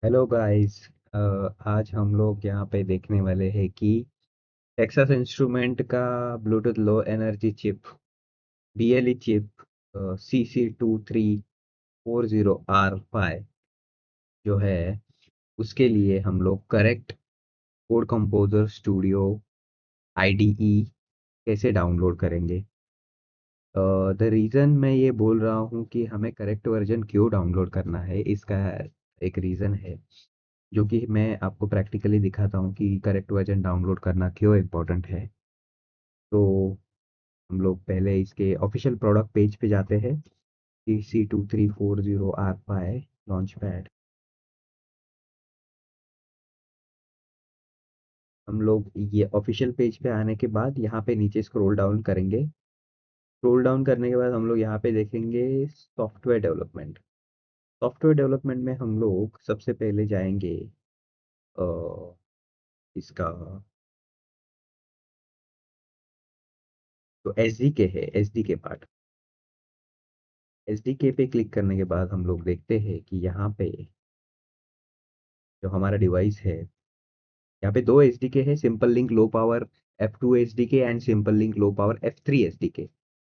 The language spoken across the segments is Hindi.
Hello guys. आज हम लोग यहाँ पे देखने वाले हैं कि टेक्सास इंस्ट्रूमेंट का Bluetooth low energy chip BLE chip CC2340R5 जो है उसके लिए हम लोग correct code composer studio IDE कैसे डाउनलोड करेंगे। द रीज़न मैं ये बोल रहा हूँ कि हमें करेक्ट वर्जन क्यों डाउनलोड करना है, इसका एक रीज़न है जो कि मैं आपको प्रैक्टिकली दिखाता हूँ कि करेक्ट वर्जन डाउनलोड करना क्यों इम्पोर्टेंट है। तो हम लोग पहले इसके ऑफिशियल प्रोडक्ट पेज पे जाते हैं कि C2340R5 लॉन्च पैड। हम लोग ये ऑफिशियल पेज पे आने के बाद यहाँ पे नीचे स्क्रॉल डाउन करेंगे। स्क्रॉल डाउन करने के बाद हम लोग यहाँ पे देखेंगे सॉफ्टवेयर डेवलपमेंट। सॉफ्टवेयर डेवलपमेंट में हम लोग सबसे पहले जाएंगे अ, इसका तो SDK है, SDK पार्ट। SDK पे क्लिक करने के बाद हम लोग देखते हैं कि यहाँ पे जो हमारा डिवाइस है, यहाँ पे दो SDK है, simple link low power F2 SDK and simple link low power F3 SDK।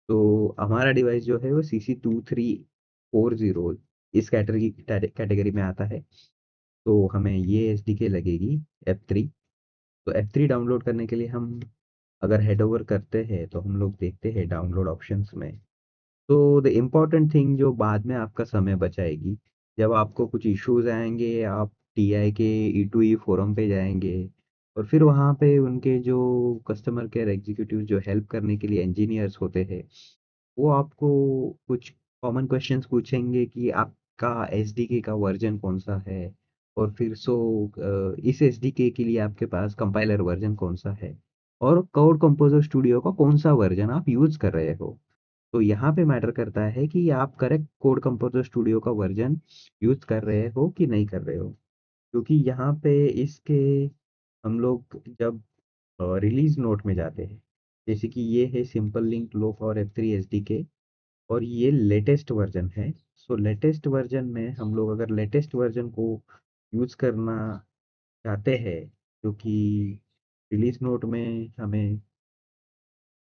तो हमारा डिवाइस जो है वो CC2340 इस कैटेगरी में आता है। तो हमें ये SDK लगेगी F3। तो F3 डाउनलोड करने के लिए हम अगर हेड ओवर करते हैं तो हम लोग देखते हैं डाउनलोड ऑप्शंस में। तो द इम्पोर्टेंट थिंग जो बाद में आपका समय बचाएगी, जब आपको कुछ इश्यूज आएंगे आप TI के E2E फोरम पे जाएंगे और फिर वहाँ पे उनके जो कस्टमर केयर एग्जीक्यूटिव जो हेल्प करने के लिए इंजीनियर्स होते हैं, वो आपको कुछ कॉमन क्वेश्चंस पूछेंगे कि आपका SDK का वर्जन कौन सा है, और फिर इस SDK के लिए आपके पास कंपाइलर वर्जन कौन सा है, और कोड कंपोजर स्टूडियो का कौन सा वर्जन आप यूज कर रहे हो। तो यहाँ पे मैटर करता है कि आप करेक्ट कोड कंपोजर स्टूडियो का वर्जन यूज कर रहे हो कि नहीं कर रहे हो। क्योंकि यहाँ पे इसके हम लोग जब रिलीज नोट में जाते हैं, जैसे कि ये है simple link low for F3 SDK और ये लेटेस्ट वर्जन है। सो लेटेस्ट वर्जन में हम लोग अगर लेटेस्ट वर्जन को यूज करना चाहते हैं, क्योंकि रिलीज नोट में हमें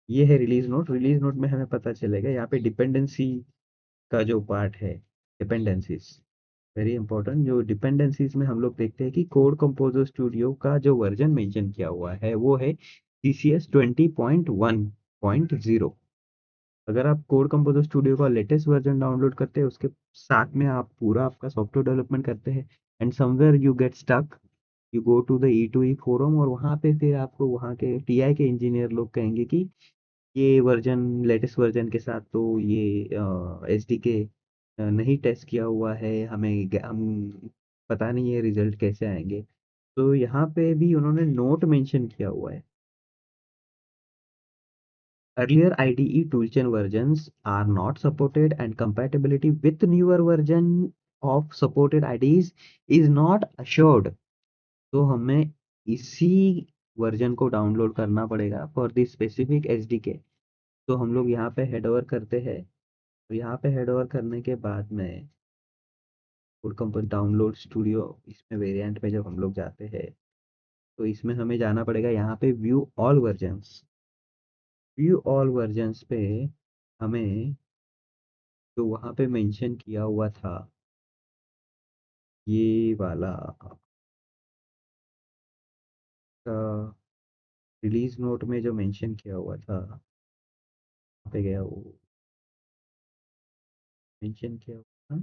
ये है रिलीज नोट में हमें पता चलेगा यहाँ पे डिपेंडेंसी का जो पार्ट है, डिपेंडेंसीज वेरी इंपॉर्टेंट। जो डिपेंडेंसीज में हम लोग देखते हैं कि कोड कंपोजर स्टूडियो का जो वर्जन मेंशन किया हुआ है वो है CCS 20.1.0। अगर आप कोड कंपोजर स्टूडियो का लेटेस्ट वर्जन डाउनलोड करते हैं, उसके साथ में आप पूरा आपका सॉफ्टवेयर डेवलपमेंट करते हैं and somewhere you get stuck, you go to the E2E forum और वहाँ पे फिर आपको वहाँ के TI के इंजीनियर लोग कहेंगे कि ये वर्जन लेटेस्ट वर्जन के साथ तो ये SDK नहीं टेस्ट किया हुआ है, हम पता नहीं है रिजल्ट कैसे आएंगे। तो यहाँ पे भी उन्होंने नोट मेंशन किया हुआ है, earlier IDE toolchain versions are not supported and compatibility with newer version of supported IDEs is not assured। तो हमें इसी वर्जन को डाउनलोड करना पड़ेगा फॉर द स्पेसिफिक SDK। तो हम लोग यहाँ पे हेड ओवर करते हैं। तो यहाँ पे हेड ओवर करने के बाद में कोड कंपोज डाउनलोड स्टूडियो इसमें वेरिएंट में जब हम लोग जाते हैं, तो इसमें हमें जाना पड़ेगा यहाँ पे view all versions. View all versions पे हमें जो वहाँ पे मेंशन किया हुआ था, ये वाला रिलीज नोट में जो मेंशन किया हुआ था, वहाँ पे गया वो मेंशन किया हुआ था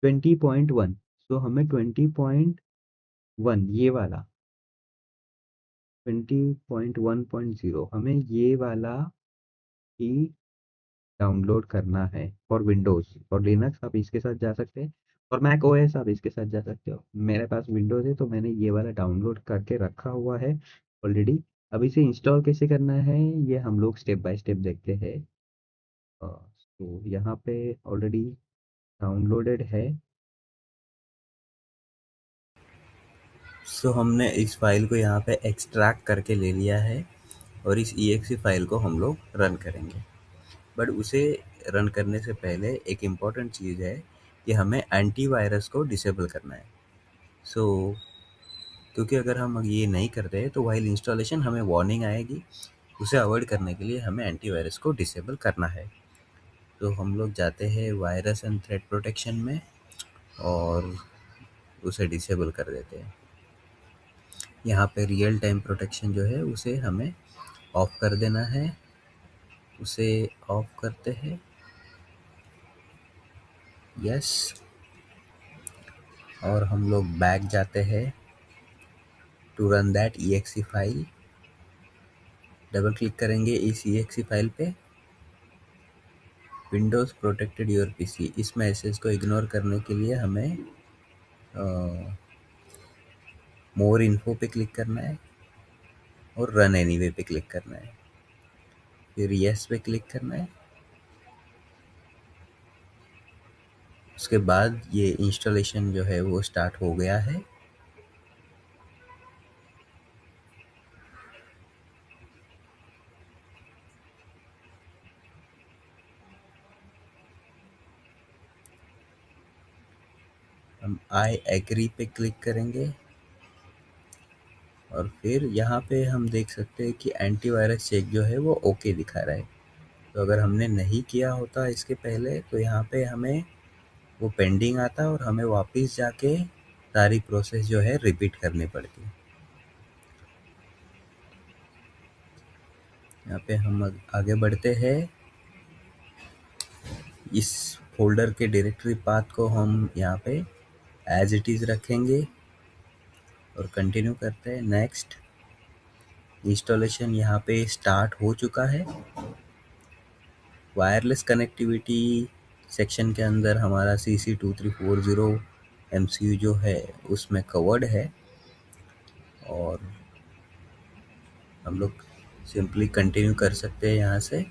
20.1। सो हमें 20.1 ये वाला 20.1.0 हमें ये वाला ही डाउनलोड करना है फॉर विंडोज़। फॉर लिनक्स आप इसके साथ जा सकते हैं, और मैक OS आप इसके साथ जा सकते हो। मेरे पास विंडोज़ है तो मैंने ये वाला डाउनलोड करके रखा हुआ है ऑलरेडी। अब इसे इंस्टॉल कैसे करना है ये हम लोग स्टेप बाय स्टेप देखते हैं। तो यहाँ पे ऑलरेडी डाउनलोडेड है। हमने इस फाइल को यहाँ पे एक्सट्रैक्ट करके ले लिया है और इस exe फाइल को हम लोग रन करेंगे। बट उसे रन करने से पहले एक इम्पॉर्टेंट चीज़ है कि हमें एंटीवायरस को डिसेबल करना है। सो क्योंकि अगर हम ये नहीं करते हैं तो वाइल इंस्टॉलेशन हमें वार्निंग आएगी, उसे अवॉइड करने के लिए हमें एंटीवायरस को डिसेबल करना है। तो हम लोग जाते हैं वायरस एंड थ्रेट प्रोटेक्शन में और उसे डिसेबल कर देते हैं। यहाँ पे रियल टाइम प्रोटेक्शन जो है उसे हमें ऑफ कर देना है। उसे ऑफ करते हैं, यस। और हम लोग बैक जाते हैं to run that exe file. Double click करेंगे इस exe फाइल पे। विंडोज़ प्रोटेक्टेड योर पीसी, इस मैसेज को इग्नोर करने के लिए हमें मोर इन्फो पे क्लिक करना है और रन एनीवे पे क्लिक करना है, फिर यस पे क्लिक करना है। उसके बाद ये इंस्टॉलेशन जो है वो स्टार्ट हो गया है। हम आई एग्री पे क्लिक करेंगे और फिर यहाँ पे हम देख सकते हैं कि एंटीवायरस चेक जो है वो ओके दिखा रहा है। तो अगर हमने नहीं किया होता इसके पहले तो यहाँ पे हमें वो पेंडिंग आता और हमें वापस जाके सारी प्रोसेस जो है रिपीट करनी पड़ती। यहाँ पे हम आगे बढ़ते हैं। इस फोल्डर के डायरेक्टरी पाथ को हम यहाँ पे एज इट इज़ रखेंगे और कंटिन्यू करते हैं। नेक्स्ट, इंस्टॉलेशन यहाँ पे स्टार्ट हो चुका है। वायरलेस कनेक्टिविटी सेक्शन के अंदर हमारा CC2340 MCU जो है उसमें कवर्ड है और हम लोग सिंपली कंटिन्यू कर सकते हैं यहाँ से।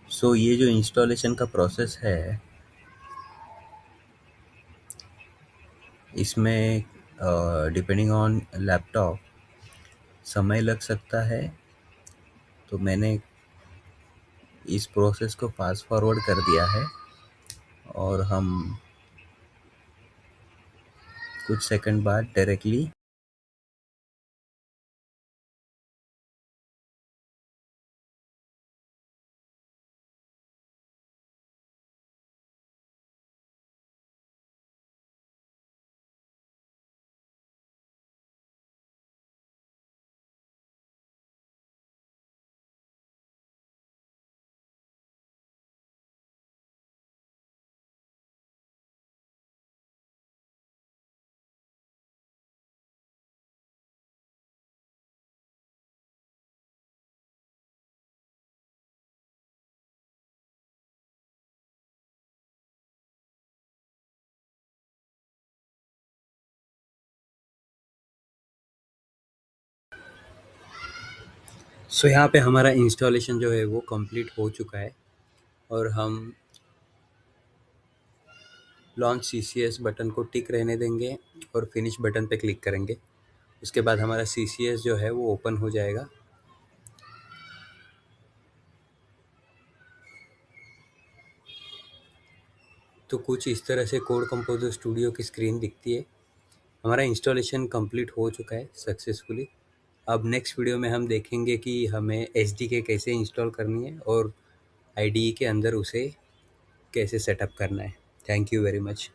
सो ये जो इंस्टॉलेशन का प्रोसेस है इसमें डिपेंडिंग ऑन लैपटॉप समय लग सकता है, तो मैंने इस प्रोसेस को फास्ट फॉरवर्ड कर दिया है और हम कुछ सेकंड बाद डायरेक्टली सो यहाँ पे हमारा इंस्टॉलेशन जो है वो कंप्लीट हो चुका है और हम लॉन्च CCS बटन को टिक रहने देंगे और फिनिश बटन पे क्लिक करेंगे। उसके बाद हमारा CCS जो है वो ओपन हो जाएगा। तो कुछ इस तरह से कोड कंपोजर स्टूडियो की स्क्रीन दिखती है। हमारा इंस्टॉलेशन कंप्लीट हो चुका है सक्सेसफुली। अब नेक्स्ट वीडियो में हम देखेंगे कि हमें SDK कैसे इंस्टॉल करनी है और IDE के अंदर उसे कैसे सेटअप करना है। Thank you very much.